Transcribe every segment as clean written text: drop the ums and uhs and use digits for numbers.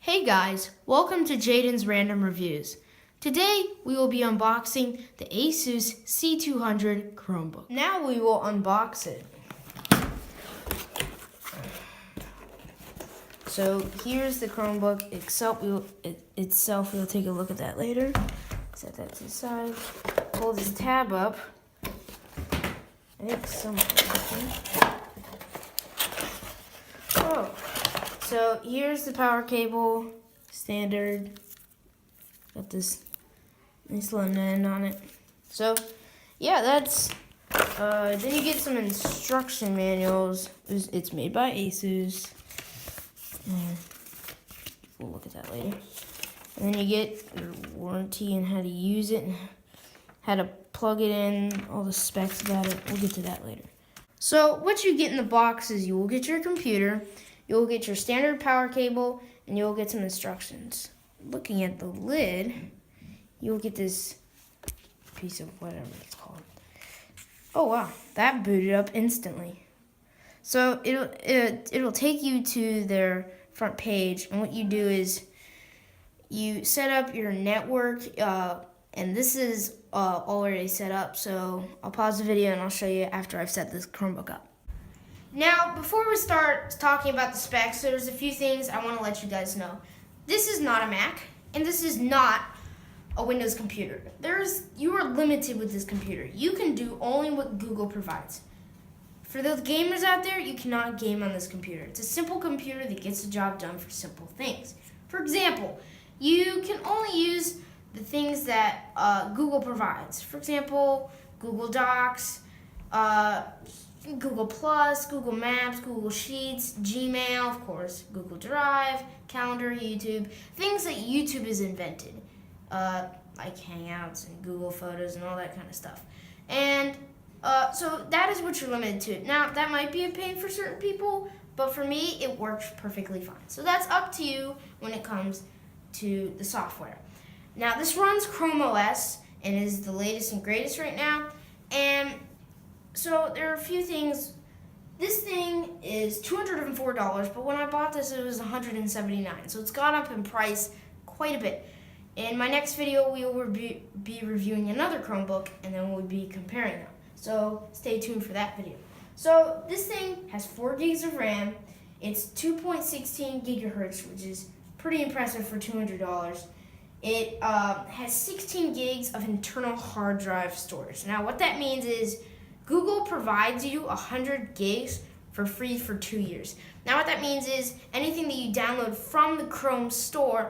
Hey guys, welcome to Jaden's Random Reviews. Today we will be unboxing the Asus C200 Chromebook. Now we will unbox it. So here's the Chromebook itself. We'll take a look at that later. Set that to the side. Pull this tab up. I think something. Oh. So here's the power cable, standard. Got this nice little end on it. So yeah, that's, then you get some instruction manuals. It's made by Asus. We'll look at that later. And then you get your warranty and how to use it, and how to plug it in, all the specs about it. We'll get to that later. So what you get in the box is you will get your computer, you'll get your standard power cable, and you'll get some instructions. Looking at the lid, you'll get this piece of whatever it's called. Oh wow, that booted up instantly. So it'll take you to their front page, and what you do is you set up your network, and this is already set up, so I'll pause the video and I'll show you after I've set this Chromebook up. Now, before we start talking about the specs, there's a few things I want to let you guys know. This is not a Mac, and this is not a Windows computer. You are limited with this computer. You can do only what Google provides. For those gamers out there, you cannot game on this computer. It's a simple computer that gets the job done for simple things. For example, you can only use the things that Google provides. For example, Google Docs, Google Plus, Google Maps, Google Sheets, Gmail, of course, Google Drive, Calendar, YouTube, things that YouTube has invented, like Hangouts and Google Photos and all that kind of stuff. And so that is what you're limited to. Now, that might be a pain for certain people, but for me, it works perfectly fine. So that's up to you when it comes to the software. Now, this runs Chrome OS and is the latest and greatest right now. And so there are a few things. This thing is $204, but when I bought this, it was $179. So it's gone up in price quite a bit. In my next video, we will be reviewing another Chromebook, and then we'll be comparing them. So stay tuned for that video. So this thing has 4 gigs of RAM. It's 2.16 gigahertz, which is pretty impressive for $200. It has 16 gigs of internal hard drive storage. Now, what that means is Google provides you 100 gigs for free for 2 years. Now, what that means is anything that you download from the Chrome store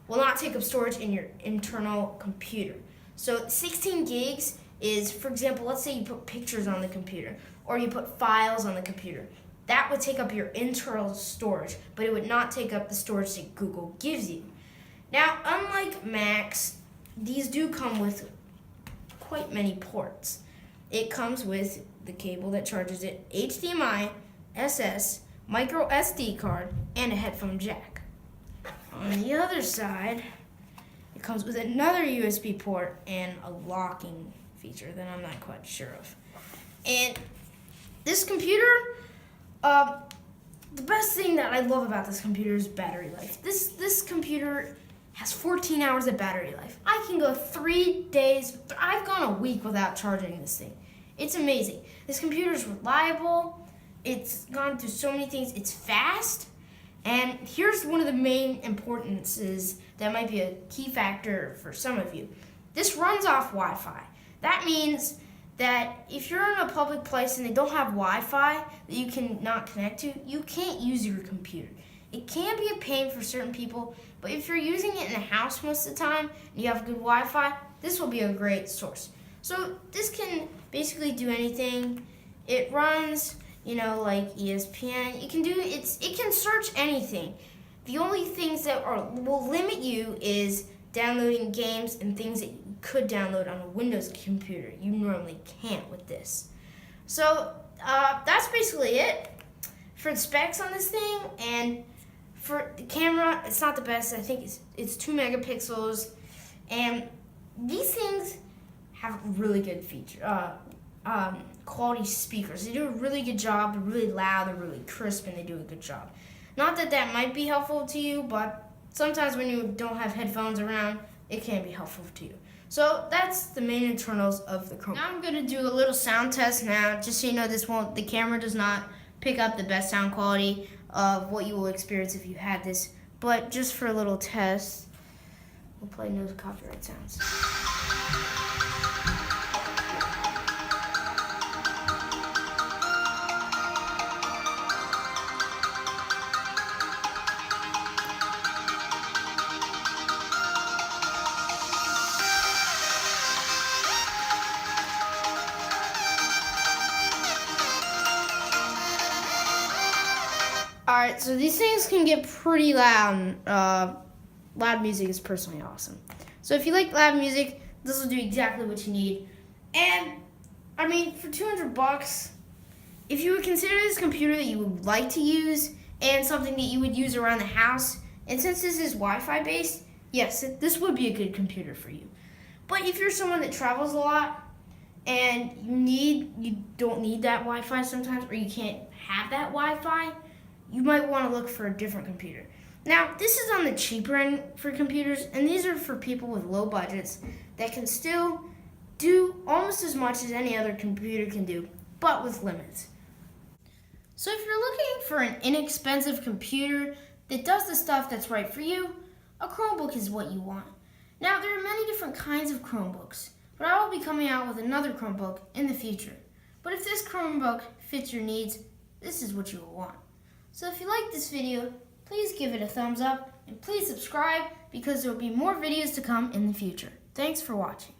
will not take up storage in your internal computer. So 16 gigs is, for example, let's say you put pictures on the computer or you put files on the computer. That would take up your internal storage, but it would not take up the storage that Google gives you. Now, unlike Macs, these do come with quite many ports. It comes with the cable that charges it, HDMI, SS, micro SD card, and a headphone jack. On the other side, it comes with another USB port and a locking feature that I'm not quite sure of. And this computer, the best thing that I love about this computer is battery life. This computer has 14 hours of battery life. I can go 3 days, I've gone a week without charging this thing. It's amazing. This computer is reliable. It's gone through so many things. It's fast. And here's one of the main importances that might be a key factor for some of you. This runs off Wi-Fi. That means that if you're in a public place and they don't have Wi-Fi that you can not connect to, you can't use your computer. It can be a pain for certain people, but if you're using it in the house most of the time and you have good Wi-Fi, this will be a great source. So this can basically do anything. It runs, like ESPN. It can search anything. The only things that will limit you is downloading games and things that you could download on a Windows computer. You normally can't with this. So that's basically it for the specs on this thing. And for the camera, it's not the best. I think it's 2 megapixels, and these things have really good quality speakers. They do a really good job. They're really loud. They're really crisp, and they do a good job. Not that that might be helpful to you, but sometimes when you don't have headphones around, it can be helpful to you. So that's the main internals of the Chromebook. Now I'm going to do a little sound test now, just so you know the camera does not pick up the best sound quality of what you will experience if you had this, but just for a little test, we'll play no copyright sounds. Alright, so these things can get pretty loud. Loud music is personally awesome. So if you like loud music, this will do exactly what you need. And, I mean, for $200, if you would consider this computer that you would like to use and something that you would use around the house, and since this is Wi-Fi based, yes, this would be a good computer for you. But if you're someone that travels a lot and you don't need that Wi-Fi sometimes, or you can't have that Wi-Fi, you might want to look for a different computer. Now, this is on the cheaper end for computers, and these are for people with low budgets that can still do almost as much as any other computer can do, but with limits. So if you're looking for an inexpensive computer that does the stuff that's right for you, a Chromebook is what you want. Now, there are many different kinds of Chromebooks, but I will be coming out with another Chromebook in the future. But if this Chromebook fits your needs, this is what you will want. So if you like this video, please give it a thumbs up and please subscribe because there will be more videos to come in the future. Thanks for watching.